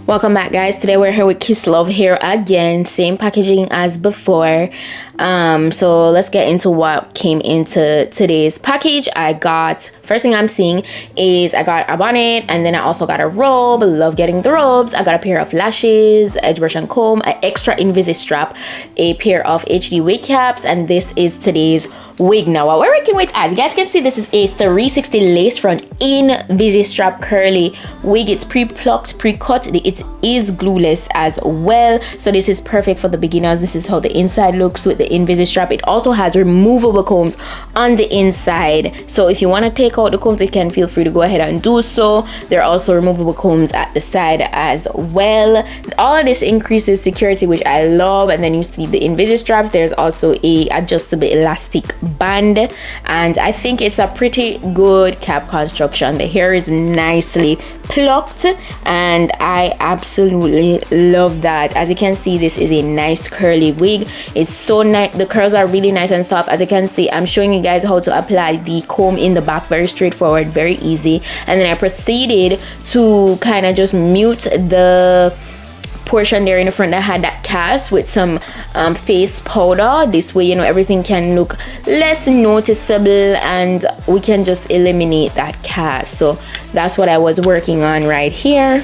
Welcome back, guys. Today we're here with Kiss Love here again, same packaging as before. So let's get into what came into today's package. First thing I'm seeing is I got a bonnet, and then I also got a robe. Love getting the robes. I got a pair of lashes, edge brush and comb, an extra Invisistrap, a pair of HD wig caps, and this is today's wig. Now what we're working with, as you guys can see, this is a 360 lace front Invisistrap curly wig. It's pre-plucked, pre-cut. It is glueless as well, so this is perfect for the beginners. This is how the inside looks with the Invisistrap. It also has removable combs on the inside, so if you want to take out the combs, you can feel free to go ahead and do so. There are also removable combs at the side as well. All of this increases security, which I love. And then you see the Invisistraps. There's also a adjustable elastic band, and I think it's a pretty good cap construction. The hair is nicely plucked, and I absolutely love that. As you can see, this is a nice curly wig. It's so nice. The curls are really nice and soft. As you can see, I'm showing you guys how to apply the comb in the back. Very straightforward, very easy. And then I proceeded to kind of just mute the portion there in the front that had that cast with some face powder. This way, you know, everything can look less noticeable and we can just eliminate that cast. So that's what I was working on right here.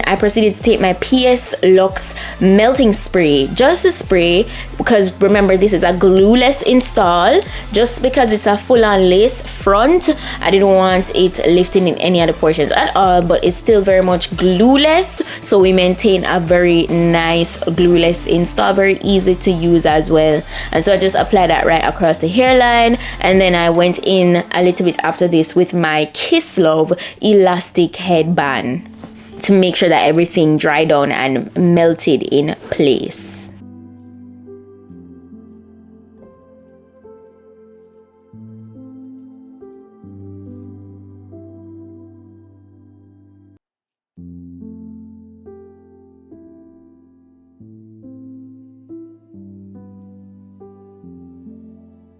I proceeded to take my PS Luxe melting spray, just a spray, because remember this is a glueless install. Just because it's a full-on lace front, I didn't want it lifting in any other portions at all, but it's still very much glueless, so we maintain a very nice glueless install, very easy to use as well. And so I just applied that right across the hairline, and then I went in a little bit after this with my Kiss Love elastic headband to make sure that everything dried down and melted in place.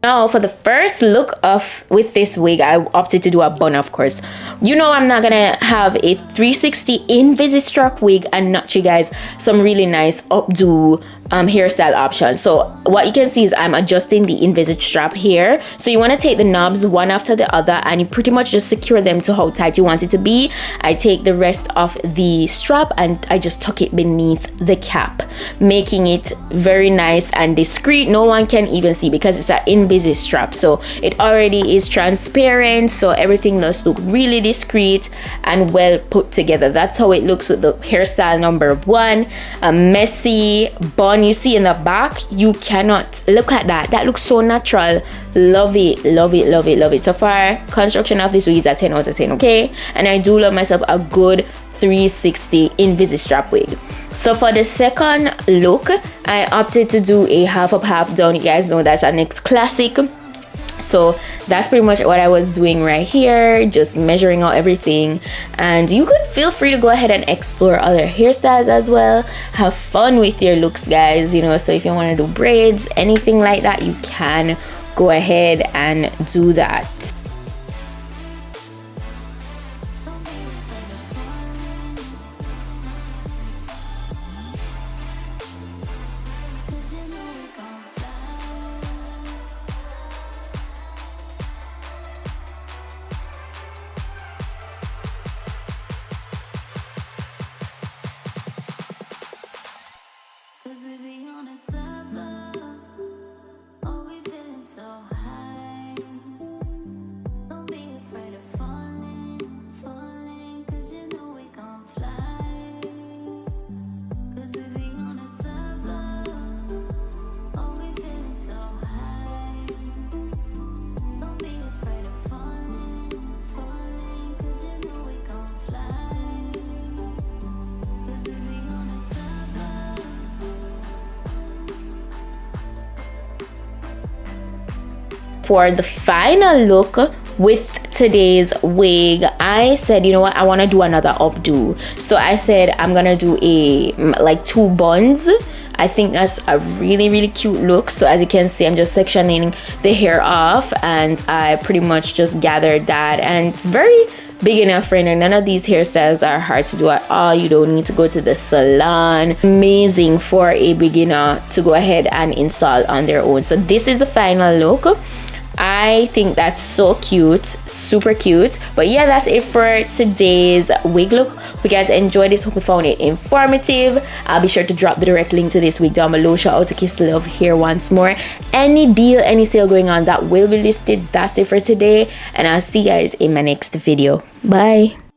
Now for the first look with this wig, I opted to do a bun, of course. You know I'm not gonna have a 360 Invisistrap wig and not you guys some really nice updo hairstyle options. So what you can see is I'm adjusting the Invisistrap here. So you want to take the knobs one after the other and you pretty much just secure them to how tight you want it to be. I take the rest of the strap and I just tuck it beneath the cap, making it very nice and discreet. No one can even see because it's an Invisistrap, so it already is transparent, so everything does look really discreet and well put together. That's how it looks with the hairstyle number 1. A messy bun you see in the back. You cannot look at that looks so natural. Love it, love it, love it, love it. So far construction of this wig is a 10 out of 10. Okay, and I do love myself a good 360 Invisistrap wig. So for the second look, I opted to do a half up half down. You guys know that's our next classic. So that's pretty much what I was doing right here, just measuring out everything. And you could feel free to go ahead and explore other hairstyles as well. Have fun with your looks, guys, you know. So if you want to do braids, anything like that, you can go ahead and do that. for the final look with today's wig, I said, you know what, I want to do another updo. So I said I'm gonna do a like 2 buns. I think that's a really cute look. So as you can see, I'm just sectioning the hair off, and I pretty much just gathered that, and very beginner friendly. None of these hairstyles are hard to do at all. You don't need to go to the salon. Amazing for a beginner to go ahead and install on their own. So this is the final look. I think that's so cute, super cute. But yeah, that's it for today's wig look. Hope you guys enjoyed this. Hope you found it informative. I'll be sure to drop the direct link to this wig down below. Shout out to Kiss the Love here once more. Any deal, any sale going on, that will be listed. That's it for today, and I'll see you guys in my next video. Bye.